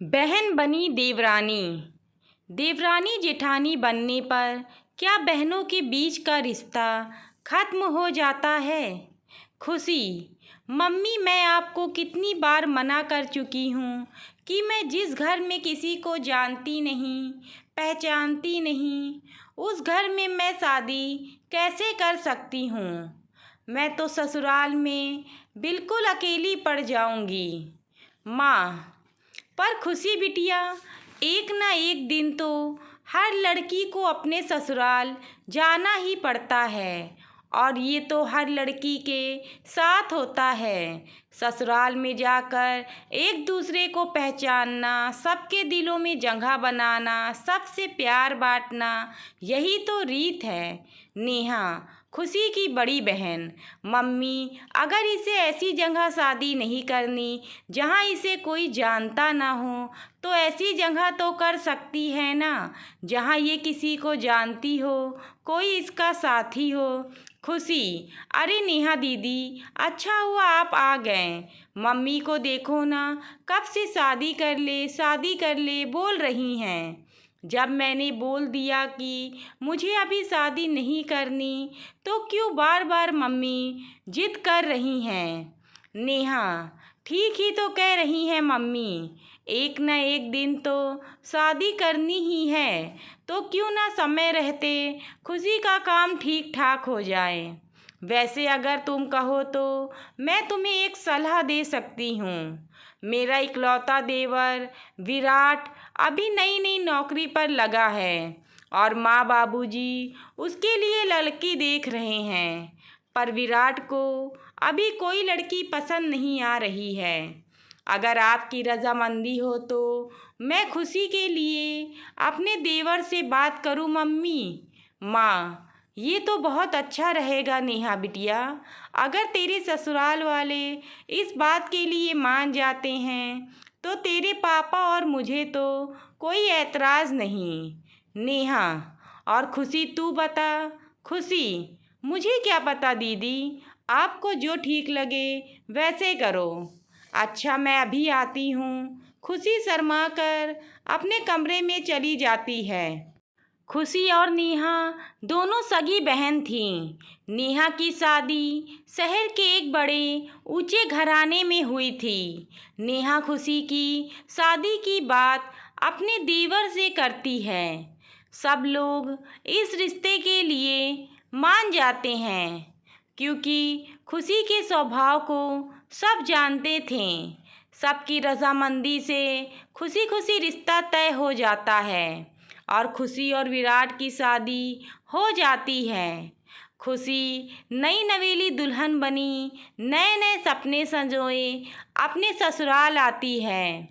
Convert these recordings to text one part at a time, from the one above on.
बहन बनी देवरानी। देवरानी जेठानी बनने पर क्या बहनों के बीच का रिश्ता खत्म हो जाता है? खुशी। मम्मी, मैं आपको कितनी बार मना कर चुकी हूँ कि मैं जिस घर में किसी को जानती नहीं, पहचानती नहीं, उस घर में मैं शादी कैसे कर सकती हूँ। मैं तो ससुराल में बिल्कुल अकेली पड़ जाऊँगी। माँ। पर खुशी बिटिया, एक ना एक दिन तो हर लड़की को अपने ससुराल जाना ही पड़ता है, और ये तो हर लड़की के साथ होता है। ससुराल में जाकर एक दूसरे को पहचानना, सबके दिलों में जगह बनाना, सबसे प्यार बांटना, यही तो रीत है। नेहा, खुशी की बड़ी बहन। मम्मी, अगर इसे ऐसी जगह शादी नहीं करनी जहाँ इसे कोई जानता ना हो, तो ऐसी जगह तो कर सकती है ना जहाँ ये किसी को जानती हो, कोई इसका साथी हो। खुशी। अरे नेहा दीदी, अच्छा हुआ आप आ गए। मम्मी को देखो ना, कब से शादी कर ले बोल रही हैं। जब मैंने बोल दिया कि मुझे अभी शादी नहीं करनी, तो क्यों बार बार मम्मी जिद कर रही हैं। नेहा, ठीक ही तो कह रही हैं मम्मी, एक न एक दिन तो शादी करनी ही है, तो क्यों ना समय रहते खुशी का काम ठीक ठाक हो जाए। वैसे अगर तुम कहो तो मैं तुम्हें एक सलाह दे सकती हूँ। मेरा इकलौता देवर विराट अभी नई नई नौकरी पर लगा है, और माँ बाबूजी उसके लिए लड़की देख रहे हैं, पर विराट को अभी कोई लड़की पसंद नहीं आ रही है। अगर आपकी रजामंदी हो तो मैं खुशी के लिए अपने देवर से बात करूं मम्मी। माँ, ये तो बहुत अच्छा रहेगा नेहा बिटिया। अगर तेरे ससुराल वाले इस बात के लिए मान जाते हैं तो तेरे पापा और मुझे तो कोई ऐतराज़ नहीं। नेहा। और खुशी, तू बता। खुशी। मुझे क्या पता दीदी, आपको जो ठीक लगे वैसे करो। अच्छा, मैं अभी आती हूँ। खुशी शर्मा कर अपने कमरे में चली जाती है। खुशी और नेहा दोनों सगी बहन थीं। नेहा की शादी शहर के एक बड़े ऊंचे घराने में हुई थी। नेहा खुशी की शादी की बात अपने देवर से करती है। सब लोग इस रिश्ते के लिए मान जाते हैं, क्योंकि खुशी के स्वभाव को सब जानते थे। सबकी रजामंदी से खुशी खुशी रिश्ता तय हो जाता है, और खुशी और विराट की शादी हो जाती है। खुशी नई नवेली दुल्हन बनी, नए नए सपने संजोए अपने ससुराल आती है।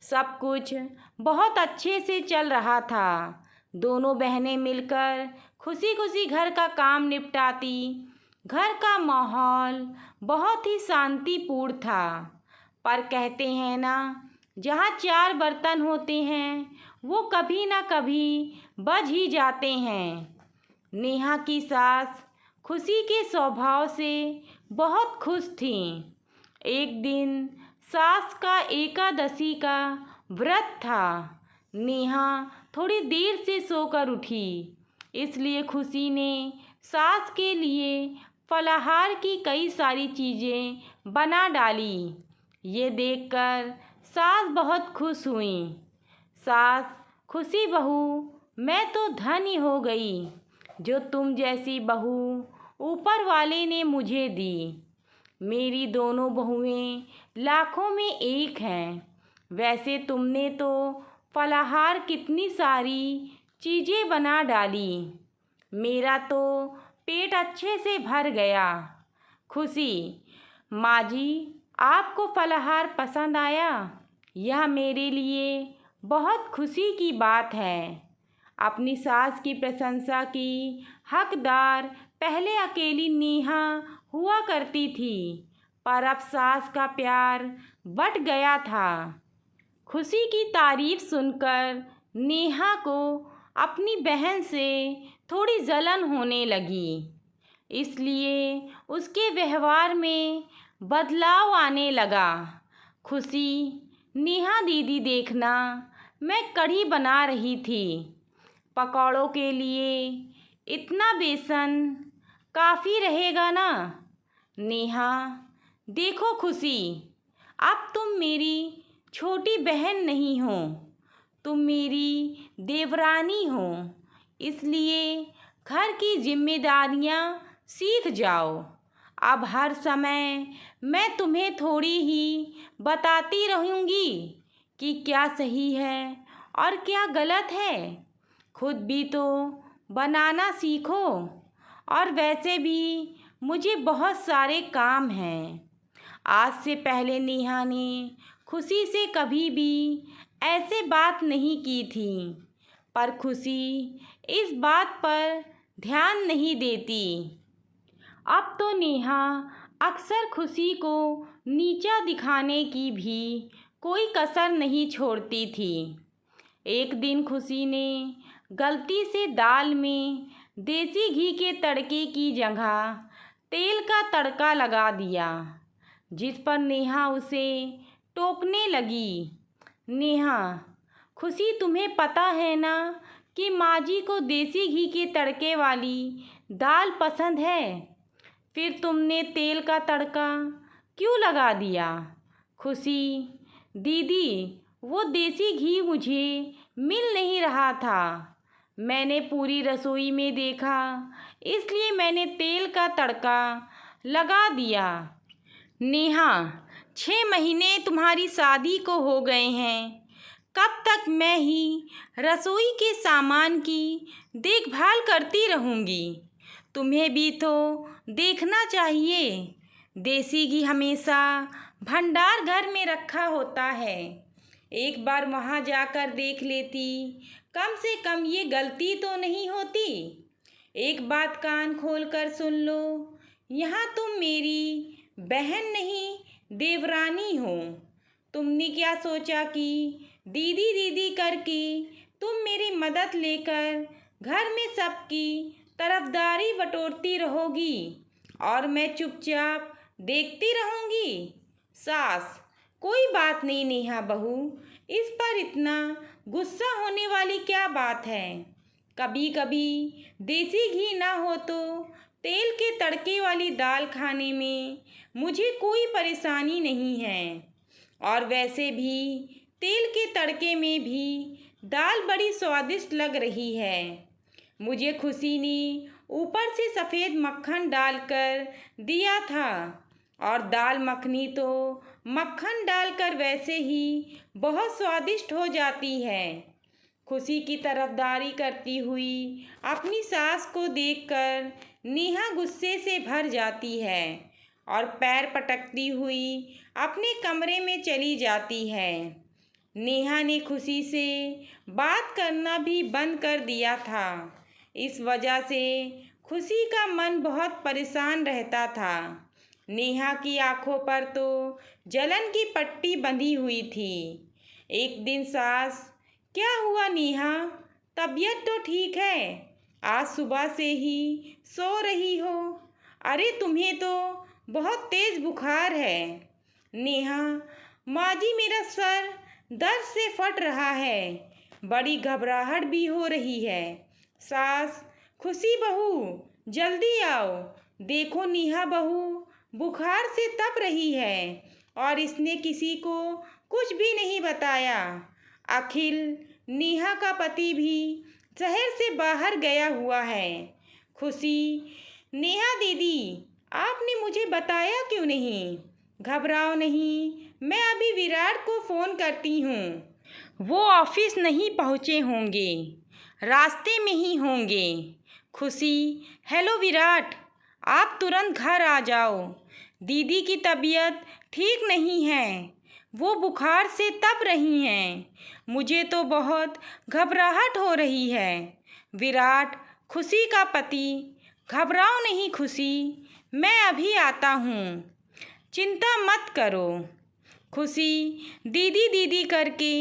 सब कुछ बहुत अच्छे से चल रहा था। दोनों बहनें मिलकर खुशी खुशी घर का काम निपटाती। घर का माहौल बहुत ही शांतिपूर्ण था। पर कहते हैं ना, जहाँ चार बर्तन होते हैं वो कभी ना कभी बज ही जाते हैं। नेहा की सास खुशी के स्वभाव से बहुत खुश थी। एक दिन सास का एकादशी का व्रत था। नेहा थोड़ी देर से सोकर उठी, इसलिए खुशी ने सास के लिए फलाहार की कई सारी चीज़ें बना डाली। ये देखकर सास बहुत खुश हुई। सास, खुशी बहू, मैं तो धन्य हो गई जो तुम जैसी बहू ऊपर वाले ने मुझे दी। मेरी दोनों बहुएं लाखों में एक हैं। वैसे तुमने तो फलाहार कितनी सारी चीज़ें बना डाली, मेरा तो पेट अच्छे से भर गया। खुशी। माँ जी, आपको फलाहार पसंद आया? यह मेरे लिए बहुत खुशी की बात है। अपनी सास की प्रशंसा की हकदार पहले अकेली नेहा हुआ करती थी, पर अब सास का प्यार बट गया था। खुशी की तारीफ सुनकर नेहा को अपनी बहन से थोड़ी जलन होने लगी, इसलिए उसके व्यवहार में बदलाव आने लगा। खुशी नेहा दीदी देखना, मैं कढ़ी बना रही थी। पकौड़ों के लिए इतना बेसन काफ़ी रहेगा ना? नेहा, देखो खुशी, अब तुम मेरी छोटी बहन नहीं हो, तुम मेरी देवरानी हो। इसलिए घर की जिम्मेदारियां सीख जाओ। अब हर समय मैं तुम्हें थोड़ी ही बताती रहूँगी कि क्या सही है और क्या गलत है। खुद भी तो बनाना सीखो। और वैसे भी मुझे बहुत सारे काम हैं। आज से पहले नेहा ने खुशी से कभी भी ऐसे बात नहीं की थी, पर खुशी इस बात पर ध्यान नहीं देती। अब तो नेहा अक्सर खुशी को नीचा दिखाने की भी कोई कसर नहीं छोड़ती थी। एक दिन खुशी ने गलती से दाल में देसी घी के तड़के की जगह तेल का तड़का लगा दिया, जिस पर नेहा उसे टोकने लगी। नेहा, खुशी, तुम्हें पता है ना कि माँ जी को देसी घी के तड़के वाली दाल पसंद है, फिर तुमने तेल का तड़का क्यों लगा दिया? खुशी, दीदी, वो देसी घी मुझे मिल नहीं रहा था। मैंने पूरी रसोई में देखा, इसलिए मैंने तेल का तड़का लगा दिया। नेहा, 6 महीने तुम्हारी शादी को हो गए हैं। कब तक मैं ही रसोई के सामान की देखभाल करती रहूँगी? तुम्हें भी तो देखना चाहिए। देसी घी हमेशा भंडार घर में रखा होता है। एक बार वहाँ जाकर देख लेती, कम से कम ये गलती तो नहीं होती। एक बात कान खोल कर सुन लो, यहाँ तुम मेरी बहन नहीं देवरानी हो। तुमने क्या सोचा कि दीदी दीदी करके तुम मेरी मदद लेकर घर में सबकी तरफदारी बटोरती रहोगी और मैं चुपचाप देखती रहूँगी? सास, कोई बात नहीं नेहा बहू, इस पर इतना गुस्सा होने वाली क्या बात है? कभी कभी देसी घी ना हो तो तेल के तड़के वाली दाल खाने में मुझे कोई परेशानी नहीं है। और वैसे भी तेल के तड़के में भी दाल बड़ी स्वादिष्ट लग रही है। मुझे खुशी ने ऊपर से सफ़ेद मक्खन डालकर दिया था, और दाल मखनी तो मक्खन डालकर वैसे ही बहुत स्वादिष्ट हो जाती है। खुशी की तरफदारी करती हुई अपनी सास को देखकर नेहा गुस्से से भर जाती है और पैर पटकती हुई अपने कमरे में चली जाती है। नेहा ने खुशी से बात करना भी बंद कर दिया था। इस वजह से खुशी का मन बहुत परेशान रहता था। नेहा की आंखों पर तो जलन की पट्टी बंधी हुई थी। एक दिन सास, क्या हुआ नेहा, तबीयत तो ठीक है? आज सुबह से ही सो रही हो। अरे तुम्हें तो बहुत तेज बुखार है। नेहा, माँ जी, मेरा सर दर्द से फट रहा है, बड़ी घबराहट भी हो रही है। सास, खुशी बहू, जल्दी आओ, देखो नेहा बहू बुखार से तप रही है और इसने किसी को कुछ भी नहीं बताया। अखिल, नेहा का पति भी शहर से बाहर गया हुआ है। खुशी, नेहा दीदी, आपने मुझे बताया क्यों नहीं? घबराओ नहीं, मैं अभी विराट को फ़ोन करती हूँ। वो ऑफिस नहीं पहुँचे होंगे, रास्ते में ही होंगे। खुशी, हेलो विराट, आप तुरंत घर आ जाओ। दीदी की तबीयत ठीक नहीं है, वो बुखार से तप रही हैं। मुझे तो बहुत घबराहट हो रही है। विराट, खुशी का पति, घबराओ नहीं खुशी, मैं अभी आता हूँ, चिंता मत करो। खुशी दीदी दीदी करके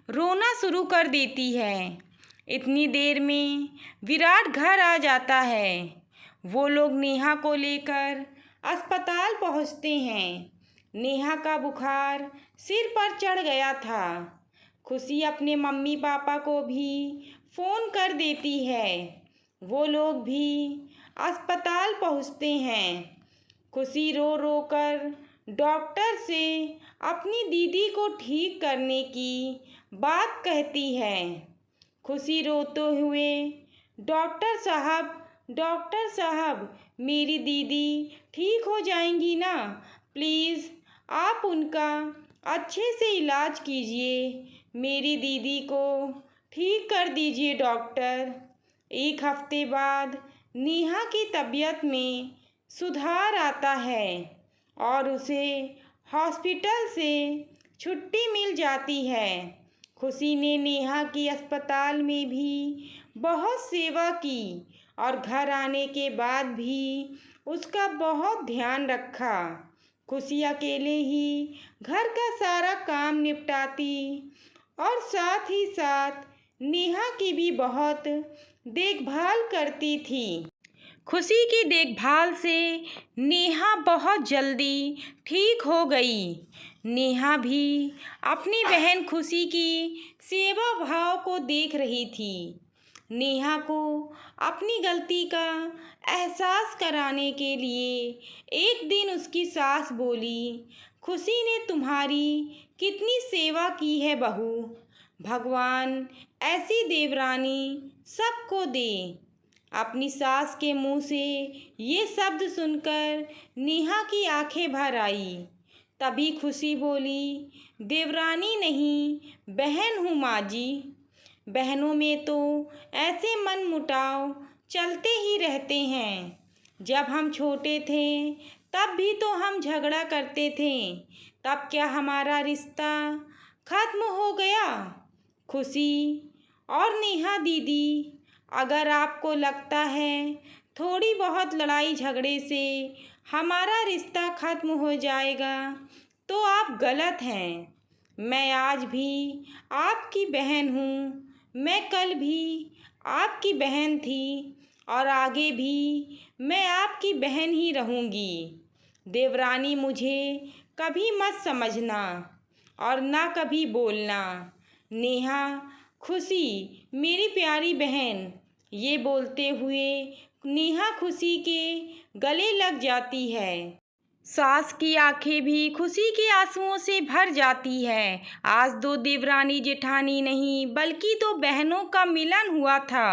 रोना शुरू कर देती है। इतनी देर में विराट घर आ जाता है। वो लोग नेहा को लेकर अस्पताल पहुंचते हैं। नेहा का बुखार सिर पर चढ़ गया था। खुशी अपने मम्मी पापा को भी फ़ोन कर देती है। वो लोग भी अस्पताल पहुंचते हैं। खुशी रो रो कर डॉक्टर से अपनी दीदी को ठीक करने की बात कहती है। खुशी रोते हुए, डॉक्टर साहब, मेरी दीदी ठीक हो जाएंगी ना? प्लीज़ आप उनका अच्छे से इलाज कीजिए। मेरी दीदी को ठीक कर दीजिए डॉक्टर। एक हफ्ते बाद नेहा की तबीयत में सुधार आता है और उसे हॉस्पिटल से छुट्टी मिल जाती है। खुशी ने नेहा की अस्पताल में भी बहुत सेवा की और घर आने के बाद भी उसका बहुत ध्यान रखा। खुशी अकेले ही घर का सारा काम निपटाती और साथ ही साथ नेहा की भी बहुत देखभाल करती थी। खुशी की देखभाल से नेहा बहुत जल्दी ठीक हो गई। नेहा भी अपनी बहन खुशी की सेवा भाव को देख रही थी। नेहा को अपनी गलती का एहसास कराने के लिए एक दिन उसकी सास बोली, खुशी ने तुम्हारी कितनी सेवा की है बहू। भगवान ऐसी देवरानी सबको दे। अपनी सास के मुंह से ये शब्द सुनकर नेहा की आंखें भर आई। तभी खुशी बोली, देवरानी नहीं, बहन हूँ माँ जी। बहनों में तो ऐसे मनमुटाव चलते ही रहते हैं। जब हम छोटे थे तब भी तो हम झगड़ा करते थे। तब क्या हमारा रिश्ता खत्म हो गया? खुशी और नेहा दीदी, अगर आपको लगता है थोड़ी बहुत लड़ाई झगड़े से हमारा रिश्ता खत्म हो जाएगा तो आप गलत हैं। मैं आज भी आपकी बहन हूँ। मैं कल भी आपकी बहन थी और आगे भी मैं आपकी बहन ही रहूँगी। देवरानी मुझे कभी मत समझना और ना कभी बोलना। नेहा, खुशी मेरी प्यारी बहन। ये बोलते हुए नेहा खुशी के गले लग जाती है। सास की आंखें भी खुशी के आंसुओं से भर जाती है। आज दो देवरानी जेठानी नहीं बल्कि दो बहनों का मिलन हुआ था।